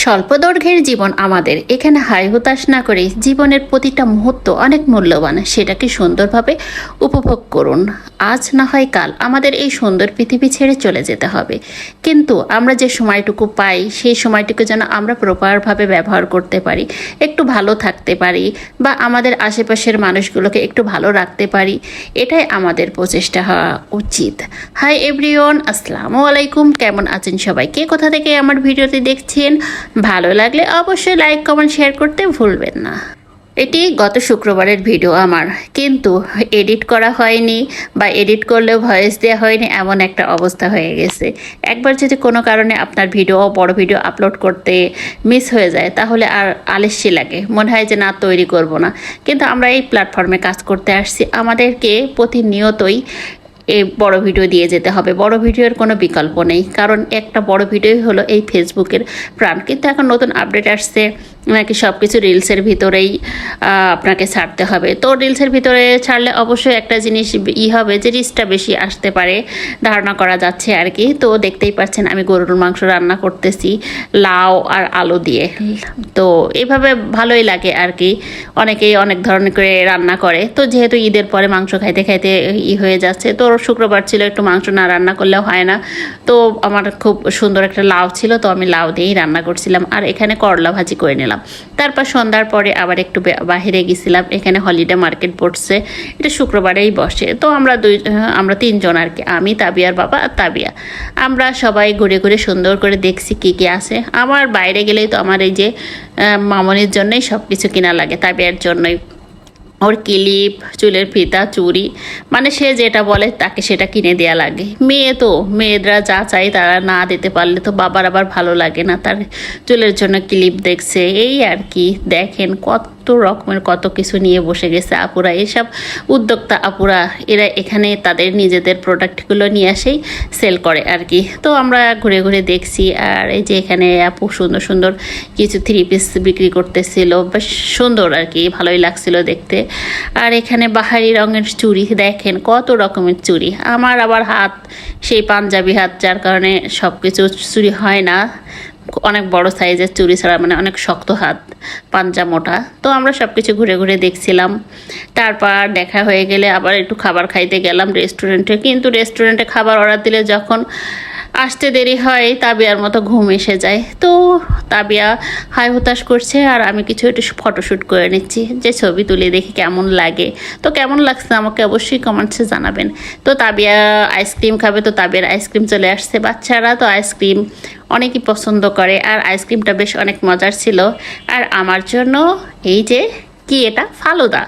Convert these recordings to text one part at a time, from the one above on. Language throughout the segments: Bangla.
স্বল্প দৈর্ঘ্যের জীবন আমাদের, এখানে হাই হতাশ না করে জীবনের প্রতিটা মুহূর্ত অনেক মূল্যবান, সেটাকে সুন্দরভাবে উপভোগ করুন। আজ না হয় কাল আমাদের এই সুন্দর পৃথিবী ছেড়ে চলে যেতে হবে, কিন্তু আমরা যে সময়টুকু পাই সেই সময়টুকু যেন আমরা প্রপারভাবে ব্যবহার করতে পারি, একটু ভালো থাকতে পারি বা আমাদের আশেপাশের মানুষগুলোকে একটু ভালো রাখতে পারি, এটাই আমাদের প্রচেষ্টা হওয়া উচিত। হাই এভরিওয়ান, আসসালামু আলাইকুম। কেমন আছেন সবাই? কে কোথা থেকে আমার ভিডিওটি দেখছেন? ভালো লাগলে অবশ্যই লাইক কমেন্ট শেয়ার করতে ভুলবেন না। এটি গত শুক্রবারের ভিডিও আমার, কিন্তু এডিট করা হয়নি বা এডিট করলেও ভয়েস দেওয়া হয়নি, এমন একটা অবস্থা হয়ে গেছে। একবার যদি কোনো কারণে আপনার ভিডিও, বড় ভিডিও আপলোড করতে মিস হয়ে যায় তাহলে আর আলস্যি লাগে, মনে হয় যে না তৈরি করব না। কিন্তু আমরা এই প্ল্যাটফর্মে কাজ করতে আসছি, আমাদেরকে প্রতিনিয়তই এই বড় ভিডিও দিয়ে যেতে হবে। বড় ভিডিওর কোনো বিকল্প নেই, কারণ একটা বড় ভিডিওই হলো এই ফেসবুকের প্রাণ। কিন্তু এখন নতুন আপডেট আসছে নাকি সব কিছু রিলসের ভিতরেই আপনাকে ছাড়তে হবে। তো রিলসের ভিতরে ছাড়লে অবশ্যই একটা জিনিস হবে যে রিচটা বেশি আসতে পারে, ধারণা করা যাচ্ছে আর কি। তো দেখতেই পাচ্ছেন আমি গরুর মাংস রান্না করতেছি লাউ আর আলু দিয়ে। তো এইভাবে ভালোই লাগে আর কি, অনেকেই অনেক ধরনের করে রান্না করে। তো যেহেতু ঈদের পরে মাংস খাইতে খাইতে হয়ে যাচ্ছে, তো শুক্রবার ছিল, একটু মাংস না রান্না করলেও হয় না। তো আমার খুব সুন্দর একটা লাউ ছিল, তো আমি লাউ দিয়েই রান্না করছিলাম, আর এখানে করলা ভাজি করে নিলাম। তারপর সন্ধ্যার পরে আবার একটু বাহিরে গেছিলাম, এখানে হলিডে মার্কেট পড়ছে, এটা শুক্রবারেই বসে। তো আমরা তিনজন আর কি, আমি, তাবিয়ার বাবা আর তাবিয়া, আমরা সবাই ঘুরে ঘুরে সুন্দর করে দেখছি কী কী আছে। আমার বাইরে গেলেই তো আমার এই যে মামনির জন্যই সব কিছু কেনা লাগে, তাবিয়ার জন্যই। ওর ক্লিপ, চুলের ফিতা, চুড়ি, মানে সে যেটা বলে তাকে সেটা কিনে দেওয়া লাগে। মেয়েরা যা চাই তারা না দিতে পারলে তো বাবার আবার ভালো লাগে না, তার চুলের জন্য ক্লিপ দেখছে, এই আর কি। দেখেন কত রকমের কত কিছু নিয়ে বসে গেছে আপুরা, এসব উদ্যোক্তা আপুরা, এরা এখানে তাদের নিজেদের প্রোডাক্টগুলো নিয়ে আসেই সেল করে আর কি। তো আমরা ঘুরে ঘুরে দেখছি, আর এই যে এখানে আপু সুন্দর সুন্দর কিছু 3 পিস বিক্রি করতেছিল, বেশ সুন্দর আর কি, ভালোই লাগছিল দেখতে। আর এখানে বাহারি রঙের চুড়ি, দেখেন কত রকমের চুড়ি। আমার আবার হাত সেই পাঞ্জাবি হাত, যার কারণে সব কিছু চুড়ি হয় না, অনেক বড় সাইজের চুড়ি ছাড়া, মানে অনেক শক্ত হাত, পাঞ্জা মোটা। তো আমরা সব কিছু ঘুরে ঘুরে দেখছিলাম। তারপর দেখা হয়ে গেলে আবার একটু খাবার খাইতে গেলাম রেস্টুরেন্টে, কিন্তু রেস্টুরেন্টে খাবার অর্ডার দিলে যখন আসতে দেরি হয় তাবিয়ার মতো ঘুম এসে যায়। তো তাবিয়া হাই হতাশ করছে, আর আমি কিছু একটু ফটোশ্যুট করে নিচ্ছি, যে ছবি তুলে দেখি কেমন লাগে। তো কেমন লাগছে আমাকে অবশ্যই কমেন্টসে জানাবেন। তো তাবিয়া আইসক্রিম খাবে, তো তাবিয়ার আইসক্রিম চলে আসছে। বাচ্চারা তো আইসক্রিম অনেকই পছন্দ করে, আর আইসক্রিমটা বেশ অনেক মজার ছিল। আর আমার জন্য এই যে কি, এটা ফালুদা,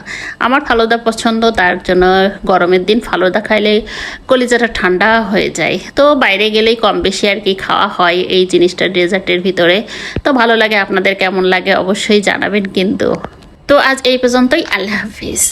আমার ফালুদা পছন্দ, তার জন্য গরমের দিন ফালুদা খাইলে কলিজাটা ঠান্ডা হয়ে যায়। তো বাইরে গেলেই কম বেশি আর কি খাওয়া হয় এই জিনিসটা ডেজার্টের ভিতরে। তো ভালো লাগে, আপনাদের কেমন লাগে অবশ্যই জানাবেন কিন্তু। তো আজ এই পর্যন্তই, আল্লাহ হাফিজ।